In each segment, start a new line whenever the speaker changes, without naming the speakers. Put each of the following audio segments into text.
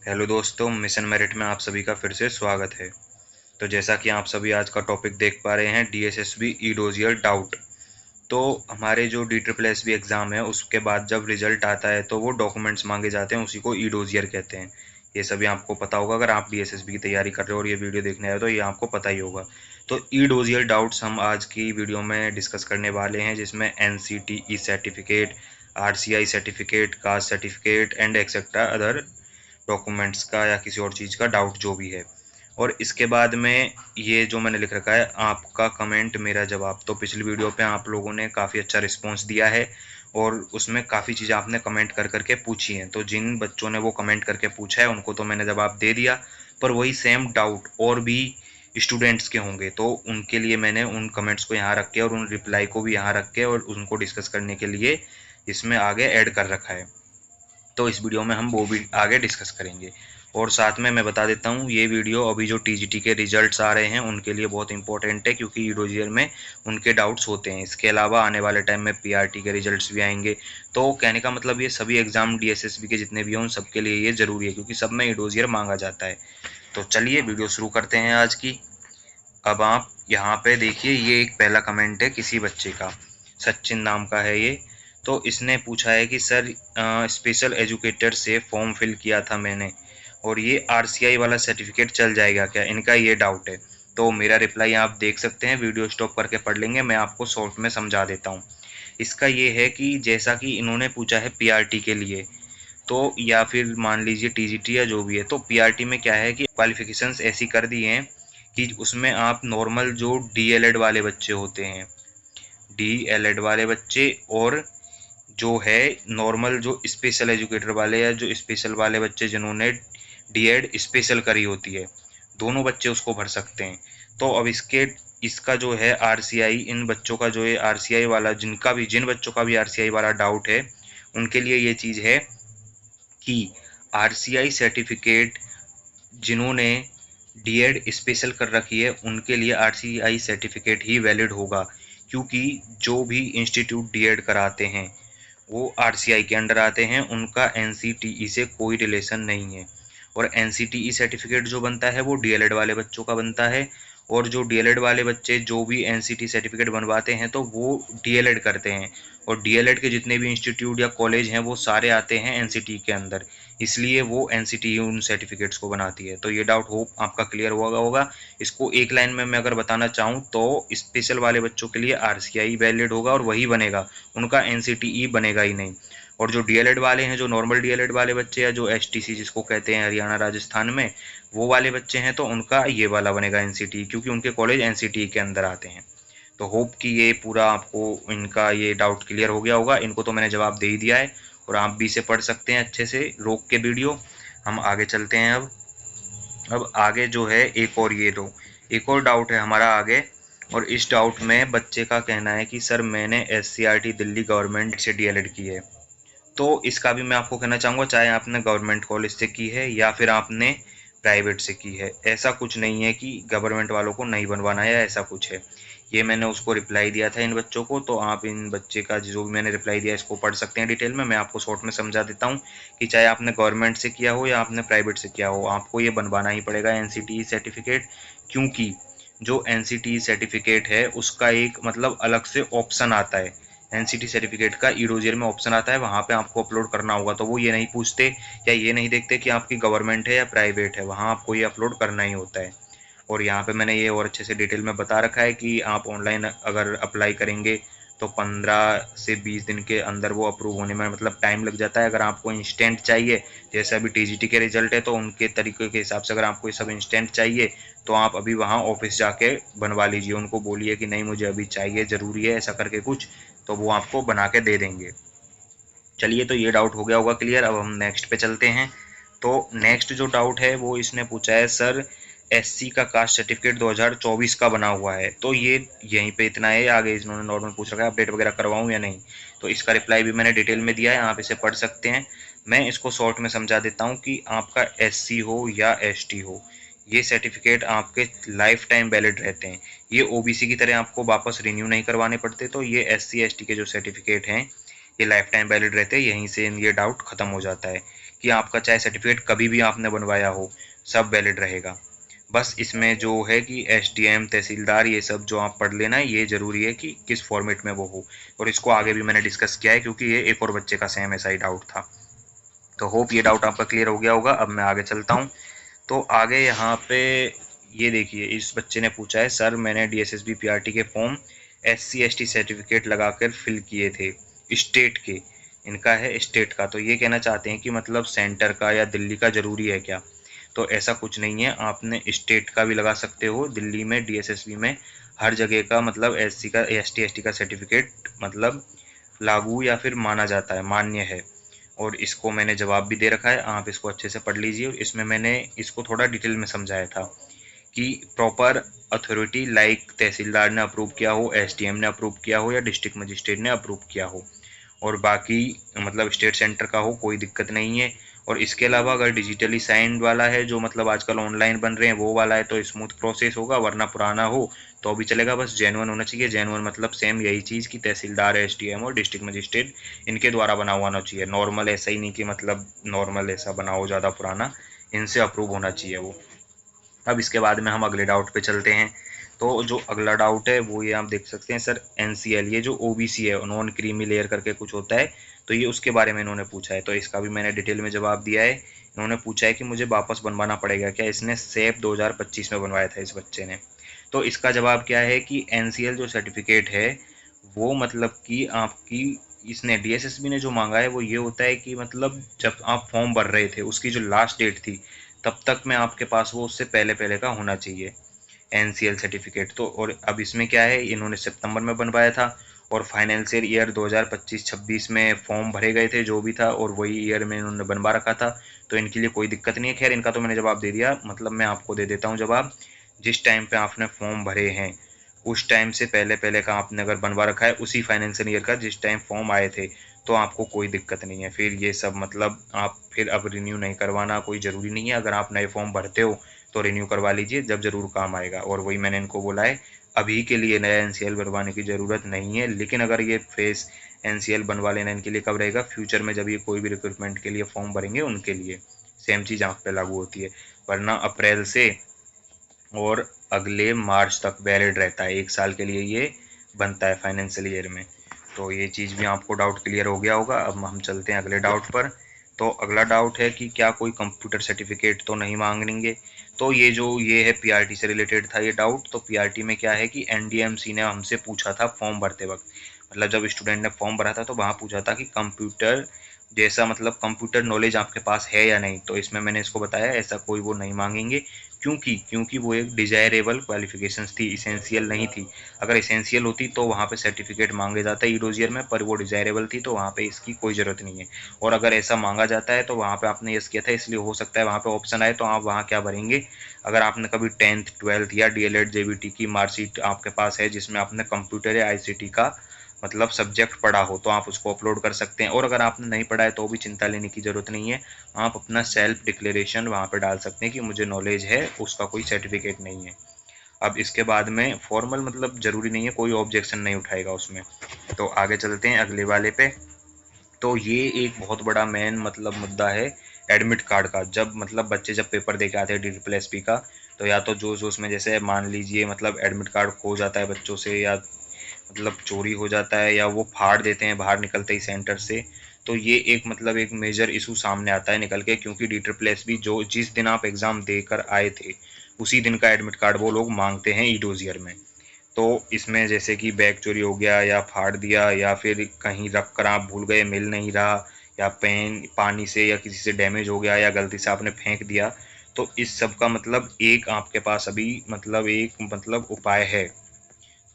Hello दोस्तों, mission merit में आप सभी का फिर से स्वागत है। तो जैसा कि आप सभी आज का टॉपिक देख पा रहे हैं, डीएसएसबी ई डोजियर डाउट। तो हमारे जो D triple S B exam है उसके बाद जब रिजल्ट आता है तो वो डॉक्यूमेंट्स मांगे जाते हैं, उसी को ई डोजियर कहते हैं। ये सभी आपको पता होगा, अगर आप डीएसएसबी की तैयारी कर रहे हो और ये वीडियो देखने आए तो ये आपको पता ही होगा। तो ई डोजियर डाउट्स हम आज की वीडियो में डिस्कस करने वाले हैं, जिसमें NCTE certificate, RCI certificate, caste certificate and etcetera other documents का या किसी और चीज़ का डाउट जो भी है। और इसके बाद में ये जो मैंने लिख रखा है, आपका कमेंट मेरा जवाब। तो पिछली वीडियो पे आप लोगों ने काफ़ी अच्छा रिस्पॉन्स दिया है और उसमें काफ़ी चीज़ें आपने कमेंट कर करके पूछी हैं। तो जिन बच्चों ने वो कमेंट करके पूछा है उनको तो मैंने जवाब दे दिया, पर वही सेम डाउट और भी स्टूडेंट्स के होंगे, तो उनके लिए मैंने उन कमेंट्स को यहाँ रख के और उन रिप्लाई को भी यहाँ रख के और उनको डिस्कस करने के लिए इसमें आगे ऐड कर रखा है। तो इस वीडियो में हम वो भी आगे डिस्कस करेंगे। और साथ में मैं बता देता हूँ, ये वीडियो अभी जो टीजीटी के रिजल्ट्स आ रहे हैं उनके लिए बहुत इंपॉर्टेंट है, क्योंकि ईडोजियर में उनके डाउट्स होते हैं। इसके अलावा आने वाले टाइम में पीआरटी के रिजल्ट्स भी आएंगे। तो कहने का मतलब ये सभी एग्जाम डीएसएसबी के जितने भी हैं उन सबके लिए ये ज़रूरी है, क्योंकि सब में ईडोजियर मांगा जाता है। तो चलिए वीडियो शुरू करते हैं आज की। अब आप यहाँ पे देखिए, ये एक पहला कमेंट है किसी बच्चे का, सचिन नाम का है ये। तो इसने पूछा है कि सर, स्पेशल एजुकेटर से फॉर्म फिल किया था मैंने और ये आरसीआई वाला सर्टिफिकेट चल जाएगा क्या, इनका ये डाउट है। तो मेरा रिप्लाई आप देख सकते हैं, वीडियो स्टॉप करके पढ़ लेंगे, मैं आपको शॉर्ट में समझा देता हूँ। इसका ये है कि जैसा कि इन्होंने पूछा है पीआरटी के लिए, तो या फिर मान लीजिए टीजीटी या जो भी है, तो पीआरटी में क्या है कि क्वालिफिकेशंस ऐसी कर दी हैं कि उसमें आप नॉर्मल जो डीएलएड वाले बच्चे होते हैं, डीएलएड वाले बच्चे, और जो है नॉर्मल जो स्पेशल एजुकेटर वाले या जो स्पेशल वाले बच्चे जिन्होंने डीएड स्पेशल करी होती है, दोनों बच्चे उसको भर सकते हैं। तो अब इसका जो है आरसीआई, इन बच्चों का जो है आरसीआई वाला, जिन बच्चों का भी आरसीआई वाला डाउट है उनके लिए ये चीज़ है कि आरसीआई सर्टिफिकेट जिन्होंने डीएड स्पेशल कर रखी है उनके लिए आरसीआई सर्टिफिकेट ही वैलिड होगा, क्योंकि जो भी इंस्टीट्यूट डीएड कराते हैं वो आरसीआई के अंडर आते हैं, उनका एनसीटीई से कोई रिलेशन नहीं है। और एनसीटीई सर्टिफिकेट जो बनता है वो डीएलएड वाले बच्चों का बनता है, और जो डीएलएड वाले बच्चे जो भी एनसीटी सर्टिफिकेट बनवाते हैं तो वो डीएलएड करते हैं, और डीएलएड के जितने भी इंस्टीट्यूट या कॉलेज हैं वो सारे आते हैं एनसीटी के अंदर, इसलिए वो एनसीटी उन सर्टिफिकेट्स को बनाती है। तो ये डाउट होप आपका क्लियर हुआ होगा। इसको एक लाइन में मैं अगर बताना चाहूँ तो स्पेशल वाले बच्चों के लिए आरसीआई वैलिड होगा और वही बनेगा, उनका एनसीटीई बनेगा ही नहीं। और जो डीएलएड वाले हैं, जो नॉर्मल डीएलएड वाले बच्चे या जो एसटीसी जिसको कहते हैं हरियाणा राजस्थान में, वो वाले बच्चे हैं तो उनका ये वाला बनेगा एनसीटीई, क्योंकि उनके कॉलेज एनसीटीई के अंदर आते हैं। तो होप कि ये पूरा आपको इनका ये डाउट क्लियर हो गया होगा। इनको तो मैंने जवाब दे ही दिया है और आप भी इसे पढ़ सकते हैं अच्छे से रोक के वीडियो। हम आगे चलते हैं। अब आगे जो है एक और डाउट है हमारा आगे, और इस डाउट में बच्चे का कहना है कि सर, मैंने एससीईआरटी दिल्ली गवर्नमेंट से डीएलएड की है। तो इसका भी मैं आपको कहना चाहूँगा, चाहे आपने गवर्नमेंट कॉलेज से की है या फिर आपने प्राइवेट से की है, ऐसा कुछ नहीं है कि गवर्नमेंट वालों को नहीं बनवाना है या ऐसा कुछ है। ये मैंने उसको रिप्लाई दिया था इन बच्चों को, तो आप इन बच्चे का जो भी मैंने रिप्लाई दिया इसको पढ़ सकते हैं डिटेल में। मैं आपको शॉर्ट में समझा देता हूँ कि चाहे आपने गवर्नमेंट से किया हो या आपने प्राइवेट से किया हो, आपको ये बनवाना ही पड़ेगा एनसीटीई सर्टिफिकेट, क्योंकि जो एनसीटीई सर्टिफिकेट है उसका एक मतलब अलग से ऑप्शन आता है। एनसीटी सर्टिफिकेट का ईडोजियर में ऑप्शन आता है, वहाँ पे आपको अपलोड करना होगा। तो वो ये नहीं पूछते या ये नहीं देखते कि आपकी गवर्नमेंट है या प्राइवेट है, वहाँ आपको ये अपलोड करना ही होता है। और यहाँ पे मैंने ये और अच्छे से डिटेल में बता रखा है कि आप ऑनलाइन अगर अप्लाई करेंगे तो 15 से 20 दिन के अंदर वो अप्रूव होने में मतलब टाइम लग जाता है। अगर आपको इंस्टेंट चाहिए, जैसे अभी टीजीटी के रिजल्ट है तो उनके तरीके के हिसाब से अगर आपको ये सब इंस्टेंट चाहिए तो आप अभी वहाँ ऑफिस जाके बनवा लीजिए। उनको बोलिए कि नहीं मुझे अभी चाहिए, ज़रूरी है ऐसा करके कुछ, तो वो आपको बना के दे देंगे। चलिए, तो ये डाउट हो गया होगा क्लियर। अब हम नेक्स्ट पे चलते हैं। तो नेक्स्ट जो डाउट है वो इसने पूछा है, सर एससी का कास्ट सर्टिफिकेट 2024 का बना हुआ है, तो ये यहीं पे इतना है, आगे इन्होंने नॉर्मल पूछ रखा है अपडेट वगैरह करवाऊँ या नहीं। तो इसका रिप्लाई भी मैंने डिटेल में दिया है, आप इसे पढ़ सकते हैं। मैं इसको शॉर्ट में समझा देता हूँ कि आपका एससी हो या एसटी हो, ये सर्टिफिकेट आपके लाइफ टाइम वैलिड रहते हैं। ये ओबीसी की तरह आपको वापस रिन्यू नहीं करवाने पड़ते। तो ये एससी एसटी के जो सर्टिफिकेट हैं ये लाइफ टाइम वैलिड रहते हैं, यहीं से ये डाउट खत्म हो जाता है कि आपका चाहे सर्टिफिकेट कभी भी आपने बनवाया हो, सब वैलिड रहेगा। बस इसमें जो है कि एसडीएम, तहसीलदार, ये सब जो आप पढ़ लेना, ये ज़रूरी है कि किस फॉर्मेट में वो हो। और इसको आगे भी मैंने डिस्कस किया है क्योंकि ये एक और बच्चे का सेम ऐसा ही डाउट था। तो होप ये डाउट आपका क्लियर हो गया होगा। अब मैं आगे चलता हूँ। तो आगे यहाँ पे ये देखिए, इस बच्चे ने पूछा है, सर मैंने डीएसएसबी पीआरटी के फॉर्म एससी एसटी सर्टिफिकेट लगाकर फिल किए थे स्टेट के, इनका है स्टेट का, तो ये कहना चाहते हैं कि मतलब सेंटर का या दिल्ली का ज़रूरी है क्या? तो ऐसा कुछ नहीं है, आपने स्टेट का भी लगा सकते हो। दिल्ली में डीएसएसबी में हर जगह का मतलब एससी का एसटी एसटी का सर्टिफिकेट मतलब लागू या फिर माना जाता है, मान्य है। और इसको मैंने जवाब भी दे रखा है, आप इसको अच्छे से पढ़ लीजिए। और इसमें मैंने इसको थोड़ा डिटेल में समझाया था कि प्रॉपर अथॉरिटी लाइक तहसीलदार ने अप्रूव किया हो, एसडीएम ने अप्रूव किया हो या डिस्ट्रिक्ट मजिस्ट्रेट ने अप्रूव किया हो, और बाकी मतलब स्टेट सेंटर का हो, कोई दिक्कत नहीं है। और इसके अलावा अगर डिजिटली साइंड वाला है, जो मतलब आजकल ऑनलाइन बन रहे हैं, वो वाला है तो स्मूथ प्रोसेस होगा, वरना पुराना हो तो भी चलेगा, बस जेन्युइन होना चाहिए। जेन्युइन मतलब सेम यही चीज़ कि तहसीलदार, एसडीएम और डिस्ट्रिक्ट मजिस्ट्रेट इनके द्वारा बना हुआ होना चाहिए। नॉर्मल ऐसा ही नहीं कि मतलब नॉर्मल ऐसा बना हो ज़्यादा पुराना, इनसे अप्रूव होना चाहिए वो। अब इसके बाद में हम अगले डाउट पे चलते हैं। तो जो अगला डाउट है वो ये आप देख सकते हैं, सर एनसीएल, ये जो ओबीसी है, नॉन क्रीमी लेयर करके कुछ होता है, तो ये उसके बारे में इन्होंने पूछा है। तो इसका भी मैंने डिटेल में जवाब दिया है। इन्होंने पूछा है कि मुझे वापस बनवाना पड़ेगा क्या? इसने सेप 2025 में बनवाया था इस बच्चे ने। तो इसका जवाब क्या है कि एनसीएल जो सर्टिफिकेट है वो मतलब कि आपकी, इसने डीएसएसबी ने जो मांगा है वो ये होता है कि मतलब जब आप फॉर्म भर रहे थे उसकी जो लास्ट डेट थी तब तक में आपके पास वो उससे पहले पहले का होना चाहिए एनसीएल सर्टिफिकेट। तो और अब इसमें क्या है, इन्होंने सितंबर में बनवाया था और फाइनेंशियल ईयर 2025-26 में फॉर्म भरे गए थे जो भी था, और वही ईयर में इन्होंने बनवा रखा था, तो इनके लिए कोई दिक्कत नहीं है। खैर इनका तो मैंने जवाब दे दिया, मतलब मैं आपको दे देता हूँ जवाब। जिस टाइम पे आपने फॉर्म भरे हैं उस टाइम से पहले पहले का आपने अगर बनवा रखा है उसी फाइनेंशियल ईयर का जिस टाइम फॉर्म आए थे, तो आपको कोई दिक्कत नहीं है। फिर ये सब मतलब आप फिर अब रिन्यू नहीं करवाना कोई ज़रूरी नहीं है। अगर आप नए फॉर्म भरते हो तो रिन्यू करवा लीजिए, जब ज़रूर काम आएगा। और वही मैंने इनको बोला है, अभी के लिए नया एनसीएल बनवाने की ज़रूरत नहीं है, लेकिन अगर ये फेस एनसीएल बनवा लेना इनके लिए कब रहेगा, फ्यूचर में जब ये कोई भी रिक्रूटमेंट के लिए फॉर्म भरेंगे उनके लिए सेम चीज़ आप पे लागू होती है। वरना अप्रैल से और अगले मार्च तक वैलिड रहता है, 1 साल के लिए ये बनता है फाइनेंशियल ईयर में। तो ये चीज़ भी आपको डाउट क्लियर हो गया होगा। अब हम चलते हैं अगले डाउट पर। तो अगला डाउट है कि क्या कोई कंप्यूटर सर्टिफिकेट तो नहीं मांगेंगे? तो ये है पीआरटी से रिलेटेड था ये डाउट। तो पीआरटी में क्या है कि एनडीएमसी ने हमसे पूछा था फॉर्म भरते वक्त, मतलब जब स्टूडेंट ने फॉर्म भरा था तो वहाँ पूछा था कि कंप्यूटर जैसा मतलब कंप्यूटर नॉलेज आपके पास है या नहीं। तो इसमें मैंने इसको बताया ऐसा कोई वो नहीं मांगेंगे, क्योंकि वो एक डिजायरेबल क्वालिफिकेशंस थी, इसेंशियल नहीं थी। अगर इसेंशियल होती तो वहाँ पे सर्टिफिकेट मांगे जाता है ईडोजियर में, पर वो डिजायरेबल थी तो वहाँ पे इसकी कोई ज़रूरत नहीं है। और अगर ऐसा मांगा जाता है तो वहाँ पे आपने यस किया था, इसलिए हो सकता है वहाँ पे ऑप्शन आए तो आप वहाँ क्या भरेंगे। अगर आपने कभी 10th 12th या डीएलएड जेबीटी की मार्कशीट आपके पास है जिसमें आपने कंप्यूटर या आईसीटी का मतलब सब्जेक्ट पढ़ा हो तो आप उसको अपलोड कर सकते हैं। और अगर आपने नहीं पढ़ा है तो भी चिंता लेने की ज़रूरत नहीं है, आप अपना सेल्फ डिक्लेरेशन वहाँ पे डाल सकते हैं कि मुझे नॉलेज है, उसका कोई सर्टिफिकेट नहीं है। अब इसके बाद में फॉर्मल मतलब ज़रूरी नहीं है, कोई ऑब्जेक्शन नहीं उठाएगा उसमें। तो आगे चलते हैं अगले वाले पे। तो ये एक बहुत बड़ा मेन मतलब मुद्दा है एडमिट कार्ड का। जब मतलब बच्चे जब पेपर दे के आते हैं ट्रिपल एसपी का, तो या तो जोश जोश में जैसे मान लीजिए मतलब एडमिट कार्ड खो जाता है बच्चों से, या मतलब चोरी हो जाता है, या वो फाड़ देते हैं बाहर निकलते ही सेंटर से, तो ये एक मतलब एक मेजर इशू सामने आता है निकल के, क्योंकि डी ट्रिपल एस बी जो जिस दिन आप एग्ज़ाम देकर आए थे उसी दिन का एडमिट कार्ड वो लोग मांगते हैं ई डोजियर में। तो इसमें जैसे कि बैग चोरी हो गया या फाड़ दिया या फिर कहीं रख कर आप भूल गए मिल नहीं रहा, या पेन पानी से या किसी से डैमेज हो गया या गलती से आपने फेंक दिया, तो इस सब का मतलब एक आपके पास अभी मतलब एक मतलब उपाय है।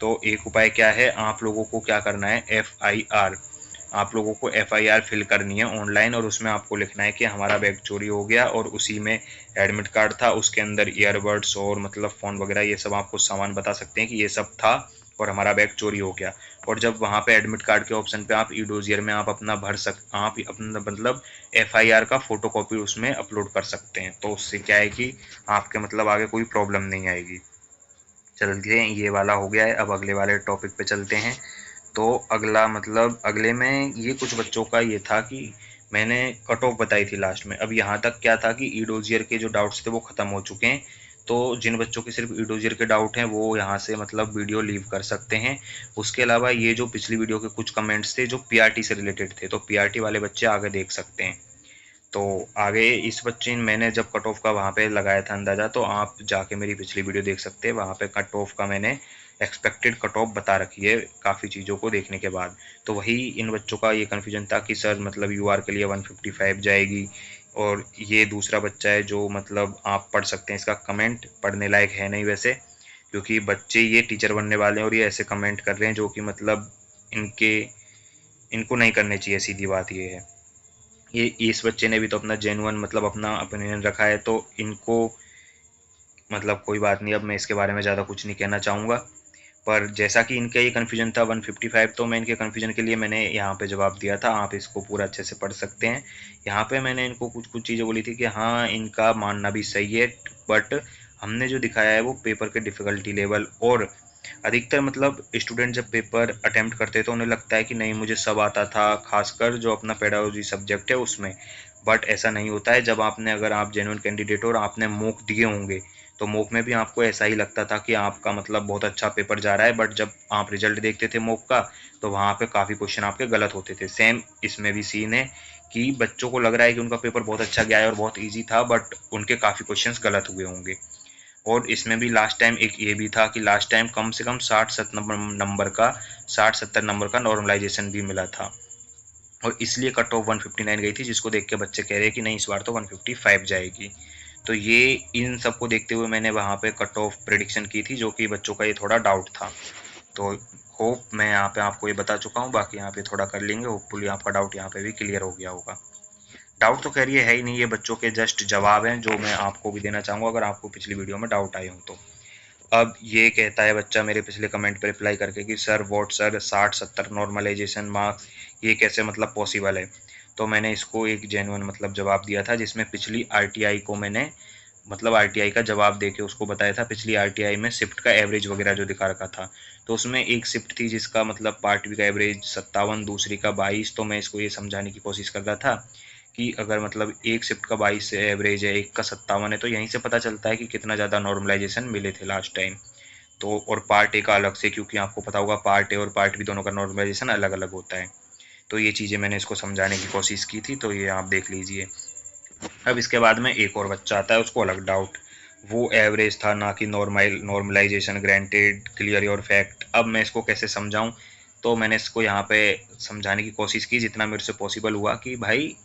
तो एक उपाय क्या है, आप लोगों को क्या करना है, FIR, आप लोगों को FIR फिल करनी है ऑनलाइन, और उसमें आपको लिखना है कि हमारा बैग चोरी हो गया और उसी में एडमिट कार्ड था, उसके अंदर ईयरबड्स और मतलब फ़ोन वगैरह ये सब आपको सामान बता सकते हैं कि ये सब था और हमारा बैग चोरी हो गया। और जब वहाँ पे एडमिट कार्ड के ऑप्शन पे आप ई डोजियर में आप अपना आप अपना मतलब FIR का फ़ोटो कॉपी उसमें अपलोड कर सकते हैं। तो उससे क्या है कि आपके मतलब आगे कोई प्रॉब्लम नहीं आएगी। चलिए ये वाला हो गया है, अब अगले वाले टॉपिक पे चलते हैं। तो अगला मतलब अगले में ये कुछ बच्चों का ये था कि मैंने कट ऑफ बताई थी लास्ट में। अब यहाँ तक क्या था कि ई डोजियर के जो डाउट्स थे वो ख़त्म हो चुके हैं। तो जिन बच्चों के सिर्फ ई डोजियर के डाउट हैं वो यहाँ से मतलब वीडियो लीव कर सकते हैं। उसके अलावा ये जो पिछली वीडियो के कुछ कमेंट्स थे जो पीआरटी से रिलेटेड थे, तो पीआरटी वाले बच्चे आगे देख सकते हैं। तो आगे इस बच्चे मैंने जब कट ऑफ का वहाँ पे लगाया था अंदाज़ा, तो आप जाके मेरी पिछली वीडियो देख सकते हैं। वहाँ पे कट ऑफ का मैंने एक्सपेक्टेड कट ऑफ बता रखी है काफ़ी चीज़ों को देखने के बाद। तो वही इन बच्चों का ये कन्फ्यूजन था कि सर मतलब यूआर के लिए 155 जाएगी, और ये दूसरा बच्चा है जो मतलब आप पढ़ सकते हैं, इसका कमेंट पढ़ने लायक है नहीं वैसे, क्योंकि बच्चे ये टीचर बनने वाले हैं और ये ऐसे कमेंट कर रहे हैं जो कि मतलब इनको नहीं करने चाहिए, सीधी बात ये है। ये इस बच्चे ने भी तो अपना जेन्युइन मतलब अपना ओपिनियन रखा है, तो इनको मतलब कोई बात नहीं, अब मैं इसके बारे में ज़्यादा कुछ नहीं कहना चाहूँगा। पर जैसा कि इनका ये कन्फ्यूजन था 155, तो मैं इनके कन्फ्यूजन के लिए मैंने यहाँ पे जवाब दिया था। आप इसको पूरा अच्छे से पढ़ सकते हैं। यहाँ पे मैंने इनको कुछ कुछ चीज़ें बोली थी कि हाँ, इनका मानना भी सही है, बट हमने जो दिखाया है वो पेपर के डिफ़िकल्टी लेवल, और अधिकतर मतलब स्टूडेंट जब पेपर अटेम्प्ट करते हैं तो उन्हें लगता है कि नहीं मुझे सब आता था, खासकर जो अपना पेडागोजी सब्जेक्ट है उसमें। बट ऐसा नहीं होता है। जब आपने अगर आप जेन्युइन कैंडिडेट हो और आपने मॉक दिए होंगे, तो मॉक में भी आपको ऐसा ही लगता था कि आपका मतलब बहुत अच्छा पेपर जा रहा है, बट जब आप रिजल्ट देखते थे मॉक का, तो वहाँ पे काफ़ी क्वेश्चन आपके गलत होते थे। सेम इसमें भी सीन है कि बच्चों को लग रहा है कि उनका पेपर बहुत अच्छा गया है और बहुत ईजी था, बट उनके काफ़ी क्वेश्चंस गलत हुए होंगे। और इसमें भी लास्ट टाइम एक ये भी था कि लास्ट टाइम कम से कम 60-70 नंबर का नॉर्मलाइजेशन भी मिला था, और इसलिए कट ऑफ 159 गई थी, जिसको देख के बच्चे कह रहे हैं कि नहीं इस बार तो 155 जाएगी। तो ये इन सब को देखते हुए मैंने वहाँ पे कट ऑफ प्रेडिक्शन की थी, जो कि बच्चों का ये थोड़ा डाउट था। तो होप मैं यहाँ पे आपको ये बता चुका हूँ। बाकी यहाँ पे थोड़ा कर लेंगे, होपफुली आपका डाउट यहाँ पे भी क्लियर हो गया होगा। डाउट तो खैर ये है ही नहीं, ये बच्चों के जस्ट जवाब हैं जो मैं आपको भी देना चाहूँगा अगर आपको पिछली वीडियो में डाउट आए हों तो। अब ये कहता है बच्चा मेरे पिछले कमेंट पे रिप्लाई करके कि sir what sir 60-70 normalisation marks, ये कैसे मतलब पॉसिबल है। तो मैंने इसको एक जेन्युइन मतलब जवाब दिया था, जिसमें पिछली आरटीआई को मैंने मतलब आरटीआई का जवाब देके उसको बताया था। पिछली आरटीआई में शिफ्ट का एवरेज वगैरह जो दिखा रखा था, तो उसमें एक शिफ्ट थी जिसका मतलब पार्ट बी का एवरेज 57, दूसरी का 22। तो मैं इसको ये समझाने की कोशिश कर रहा था कि अगर मतलब एक शिफ्ट का 22 एवरेज है, एक का 57 है, तो यहीं से पता चलता है कि कितना ज़्यादा नॉर्मलाइजेशन मिले थे लास्ट टाइम। तो और पार्ट ए का अलग से, क्योंकि आपको पता होगा पार्ट ए और पार्ट बी दोनों का नॉर्मलाइजेशन अलग अलग होता है। तो ये चीज़ें मैंने इसको समझाने की कोशिश की थी, तो ये आप देख लीजिए। अब इसके बाद में एक और बच्चा आता है, उसको अलग डाउट, वो एवरेज था ना कि normalisation granted clear your fact. अब मैं इसको कैसे समझाऊं। तो मैंने इसको यहाँ पे समझाने की कोशिश की जितना मेरे से पॉसिबल हुआ कि भाई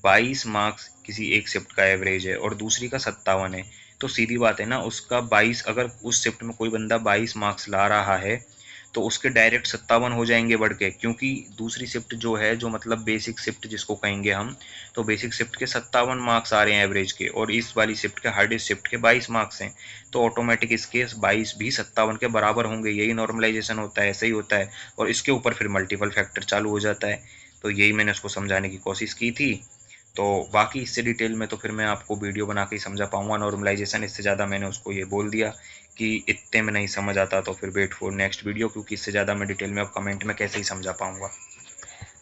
22 मार्क्स किसी एक शिफ्ट का एवरेज है और दूसरी का 57 है, तो सीधी बात है ना, उसका 22, अगर उस शिफ्ट में कोई बंदा 22 मार्क्स ला रहा है तो उसके डायरेक्ट 57 हो जाएंगे बढ़ के, क्योंकि दूसरी शिफ्ट जो है, जो मतलब बेसिक शिफ्ट जिसको कहेंगे हम, तो बेसिक शिफ्ट के 57 मार्क्स आ रहे हैं एवरेज के, और इस वाली शिफ्ट के हार्डेस्ट शिफ्ट के 22 मार्क्स हैं। तो ऑटोमेटिक इसके 22 भी 57 के बराबर होंगे। यही नॉर्मलाइजेशन होता है, ऐसे ही होता है। और इसके ऊपर फिर मल्टीपल फैक्टर चालू हो जाता है। तो यही मैंने उसको समझाने की कोशिश की थी। तो बाकी इससे डिटेल में तो फिर मैं आपको वीडियो बना के ही समझा पाऊँगा नॉर्मलाइजेशन। इससे ज़्यादा मैंने उसको ये बोल दिया कि इतने में नहीं समझ आता तो फिर वेट फॉर नेक्स्ट वीडियो, क्योंकि इससे ज़्यादा मैं डिटेल में अब कमेंट में कैसे ही समझा पाऊँगा।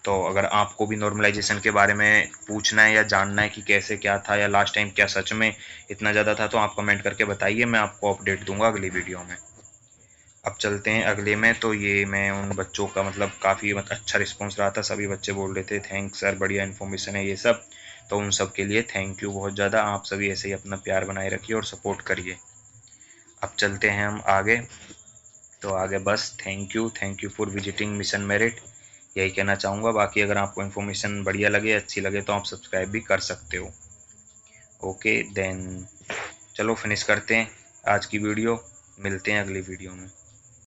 तो अगर आपको भी नॉर्मलाइजेशन के बारे में पूछना है या जानना है कि कैसे क्या था या लास्ट टाइम क्या सच में इतना ज़्यादा था, तो आप कमेंट करके बताइए, मैं आपको अपडेट दूंगा अगली वीडियो में। अब चलते हैं अगले में। तो ये मैं उन बच्चों का मतलब काफ़ी अच्छा रिस्पॉन्स रहा था, सभी बच्चे बोल रहे थे थैंक्स सर, बढ़िया इन्फॉर्मेशन है ये सब। तो उन सब के लिए थैंक यू बहुत ज़्यादा। आप सभी ऐसे ही अपना प्यार बनाए रखिए और सपोर्ट करिए। अब चलते हैं हम आगे। तो आगे बस thank you for visiting mission merit, यही कहना चाहूँगा। बाकी अगर आपको इन्फॉर्मेशन बढ़िया लगे, अच्छी लगे, तो आप सब्सक्राइब भी कर सकते हो। ओके देन, चलो फिनिश करते हैं आज की वीडियो, मिलते हैं अगली वीडियो में।